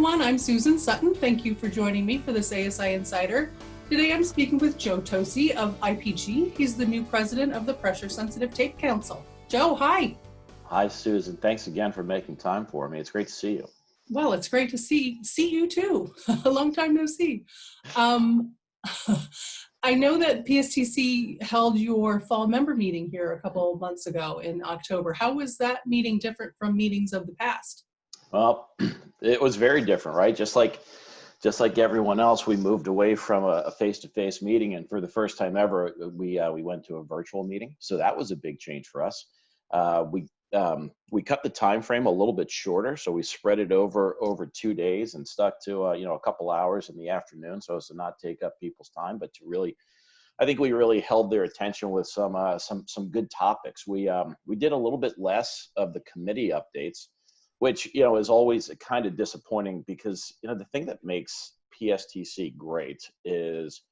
everyone. I'm Susan Sutton. Thank you for joining me for this ASI Insider. Today I'm speaking with Joe Tocci of IPG. He's the new president of the Pressure Sensitive Tape Council. Joe, hi. Hi, Susan. Thanks again for making time for me. It's great to see you. Well, it's great to see you too. A long time no see. I know that PSTC held your fall member meeting here a couple of months ago in October. How was that meeting different from meetings of the past? Well, it was very different, right? Just like everyone else, we moved away from a face-to-face meeting, and for the first time ever, we went to a virtual meeting. So that was a big change for us. We cut the time frame a little bit shorter, so we spread it over 2 days and stuck to a couple hours in the afternoon, so as to not take up people's time, but to really, I think we really held their attention with some good topics. We did a little bit less of the committee updates, which is always kind of disappointing, because the thing that makes PSTC great is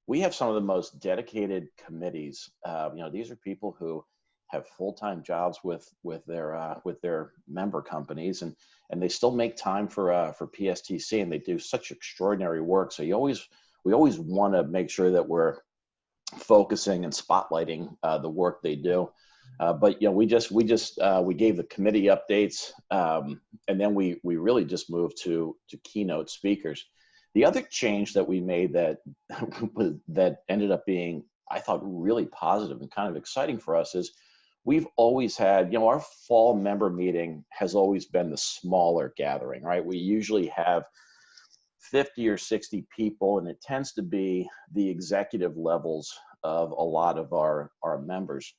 we have some of the most dedicated committees. These are people who have full-time jobs with their member companies, and they still make time for PSTC, and they do such extraordinary work. So we always want to make sure that we're focusing and spotlighting the work they do. But we gave the committee updates, and then we really just moved to keynote speakers. The other change that we made that ended up being, I thought, really positive and kind of exciting for us is we've always had, our fall member meeting has always been the smaller gathering, right? We usually have 50 or 60 people, and it tends to be the executive levels of a lot of our members.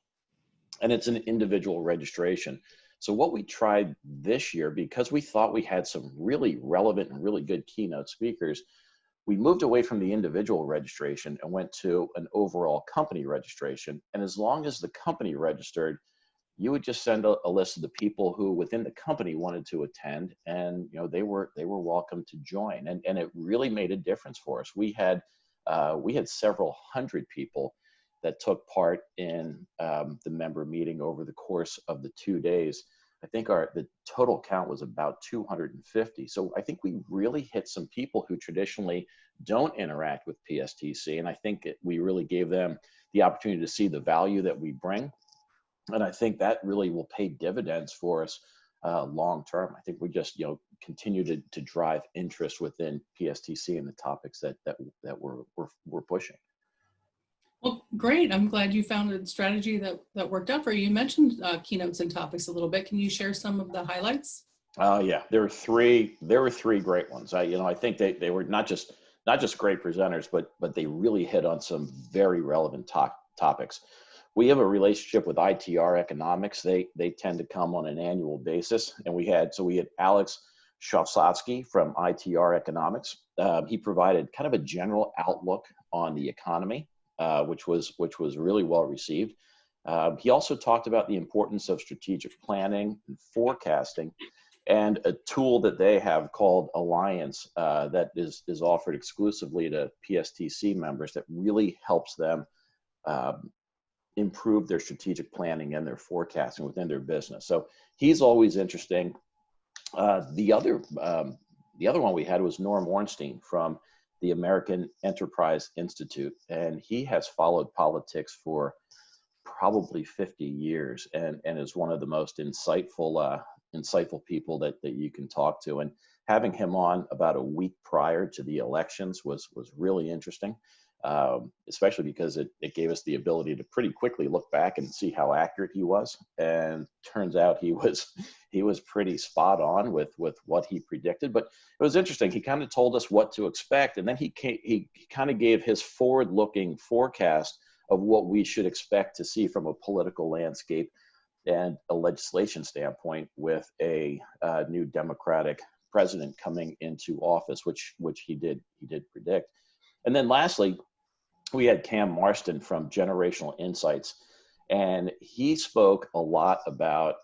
And it's an individual registration. So what we tried this year, because we thought we had some really relevant and really good keynote speakers, we moved away from the individual registration and went to an overall company registration. And as long as the company registered, you would just send a list of the people who within the company wanted to attend, and they were welcome to join. And it really made a difference for us. We had several hundred people that took part in the member meeting over the course of the 2 days. I think the total count was about 250. So I think we really hit some people who traditionally don't interact with PSTC, and I think we really gave them the opportunity to see the value that we bring. And I think that really will pay dividends for us long term. I think we just continue to drive interest within PSTC and the topics that we're pushing. Well, great. I'm glad you found a strategy that worked out for you. You mentioned keynotes and topics a little bit. Can you share some of the highlights? Yeah, there were three great ones. I think they were not just great presenters, but they really hit on some very relevant topics. We have a relationship with ITR Economics. They tend to come on an annual basis, and we had Alex Shofsky from ITR Economics. He provided kind of a general outlook on the economy, which was really well received. He also talked about the importance of strategic planning and forecasting, and a tool that they have called Alliance that is offered exclusively to PSTC members that really helps them improve their strategic planning and their forecasting within their business. So he's always interesting. The other one we had was Norm Ornstein from the American Enterprise Institute, and he has followed politics for probably 50 years and is one of the most insightful people that you can talk to. And having him on about a week prior to the elections was really interesting, especially because it gave us the ability to pretty quickly look back and see how accurate he was. And turns out he was pretty spot on with what he predicted. But it was interesting. He kind of told us what to expect, and then he kind of gave his forward-looking forecast of what we should expect to see from a political landscape and a legislation standpoint with a new Democratic president coming into office, which he did predict. And then lastly, we had Cam Marston from Generational Insights, and he spoke a lot about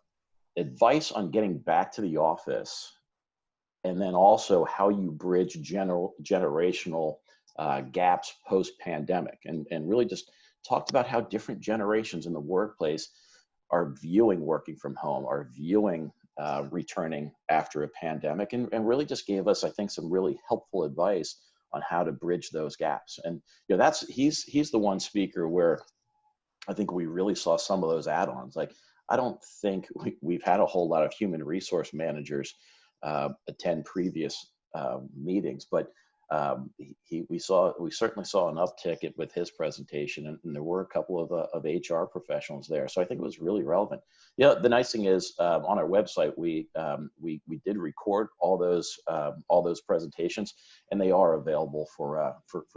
advice on getting back to the office, and then also how you bridge generational gaps post-pandemic, and really just talked about how different generations in the workplace are viewing working from home, are viewing returning after a pandemic, and really just gave us, I think, some really helpful advice on how to bridge those gaps. And he's the one speaker where I think we really saw some of those add-ons. Like, I don't think we've had a whole lot of human resource managers attend previous meetings, but we certainly saw an uptick with his presentation, and there were a couple of HR professionals there. So I think it was really relevant. Yeah, the nice thing is on our website we did record all those presentations, and they are available for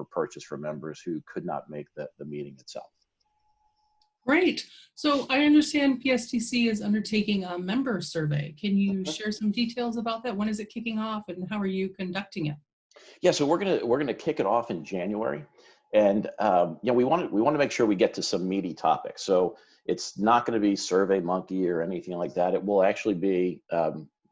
purchase for members who could not make the meeting itself. Great. So I understand PSTC is undertaking a member survey. Can you share some details about that? When is it kicking off, and how are you conducting it? Yeah, so we're gonna kick it off in January, and we want to make sure we get to some meaty topics. So it's not going to be Survey Monkey or anything like that. It will actually be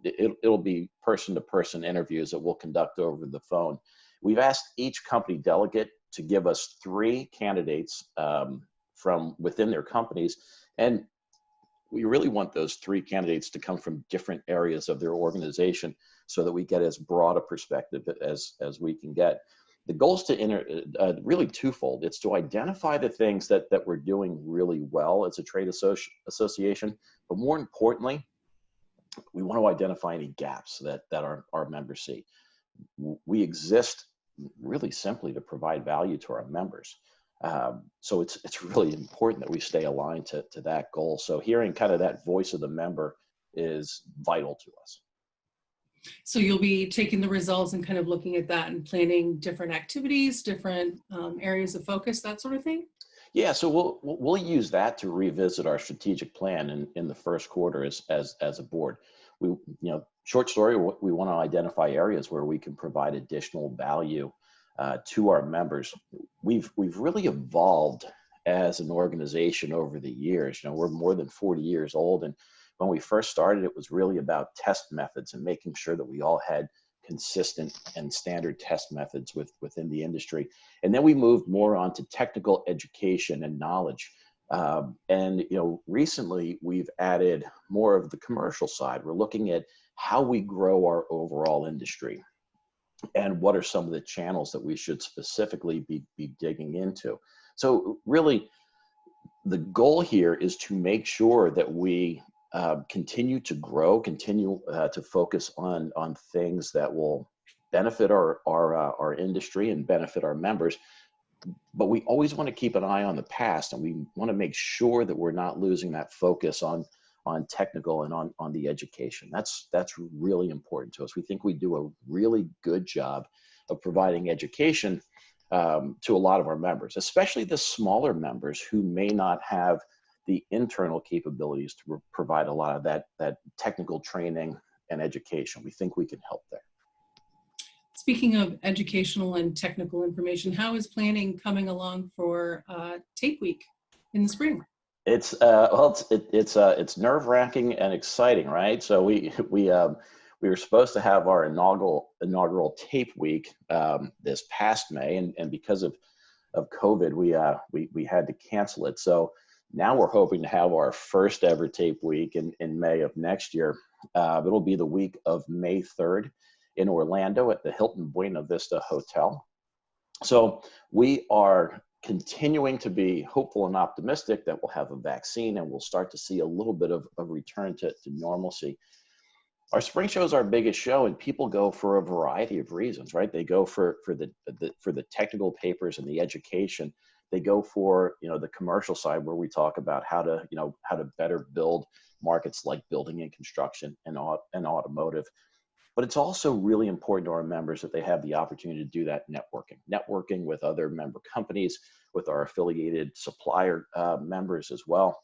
it'll be person-to-person interviews that we'll conduct over the phone. We've asked each company delegate to give us 3 candidates from within their companies, and we really want those 3 candidates to come from different areas of their organization so that we get as broad a perspective as we can get. The goal is to really twofold. It's to identify the things that we're doing really well as a trade association, but more importantly, we want to identify any gaps that our members see. We exist really simply to provide value to our members. So it's really important that we stay aligned to that goal. So hearing kind of that voice of the member is vital to us. So you'll be taking the results and kind of looking at that and planning different activities, different areas of focus, that sort of thing? Yeah, so we'll use that to revisit our strategic plan in the first quarter as a board. Short story, we want to identify areas where we can provide additional value to our members. We've really evolved as an organization over the years. We're more than 40 years old, and when we first started, it was really about test methods and making sure that we all had consistent and standard test methods within the industry. And then we moved more on to technical education and knowledge. Recently we've added more of the commercial side. We're looking at how we grow our overall industry and what are some of the channels that we should specifically be digging into. So really, the goal here is to make sure that we continue to grow, continue to focus on things that will benefit our industry and benefit our members. But we always want to keep an eye on the past, and we want to make sure that we're not losing that focus on technical and on the education. That's really important to us. We think we do a really good job of providing education to a lot of our members, especially the smaller members who may not have the internal capabilities to provide a lot of that technical training and education. We think we can help there. Speaking of educational and technical information, how is planning coming along for Tape Week in the spring? It's nerve-wracking and exciting, right? So we were supposed to have our inaugural Tape Week this past May, and because of COVID, we had to cancel it. So now we're hoping to have our first ever Tape Week in May of next year. It'll be the week of May 3rd in Orlando at the Hilton Buena Vista Hotel. So we are continuing to be hopeful and optimistic that we'll have a vaccine and we'll start to see a little bit of a return to normalcy. Our spring show is our biggest show, and people go for a variety of reasons, right? They go for the technical papers and the education. They go for the commercial side, where we talk about how to better build markets like building and construction and automotive. But it's also really important to our members that they have the opportunity to do that networking with other member companies, with our affiliated supplier members as well.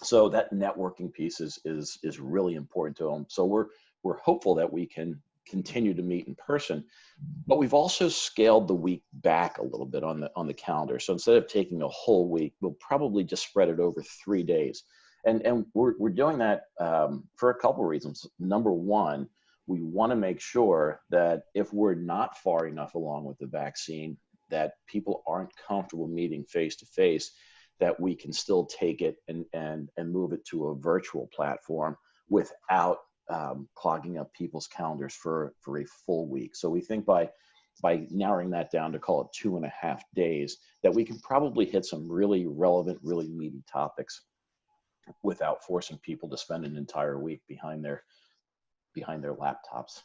So that networking piece is really important to them. So we're hopeful that we can continue to meet in person, but we've also scaled the week back a little bit on the calendar. So instead of taking a whole week, we'll probably just spread it over 3 days. And we're doing that for a couple of reasons. Number one, we want to make sure that if we're not far enough along with the vaccine, that people aren't comfortable meeting face to face, that we can still take it and move it to a virtual platform without clogging up people's calendars for a full week. So we think by narrowing that down to call it 2.5 days, that we can probably hit some really relevant, really meaty topics without forcing people to spend an entire week behind their laptops.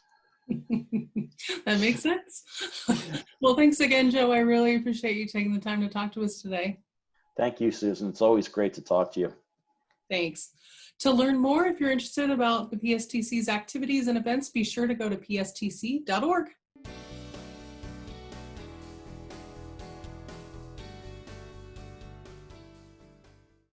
That makes sense. Well, thanks again, Joe. I really appreciate you taking the time to talk to us today. Thank you, Susan. It's always great to talk to you. Thanks. To learn more, if you're interested about the PSTC's activities and events, be sure to go to pstc.org.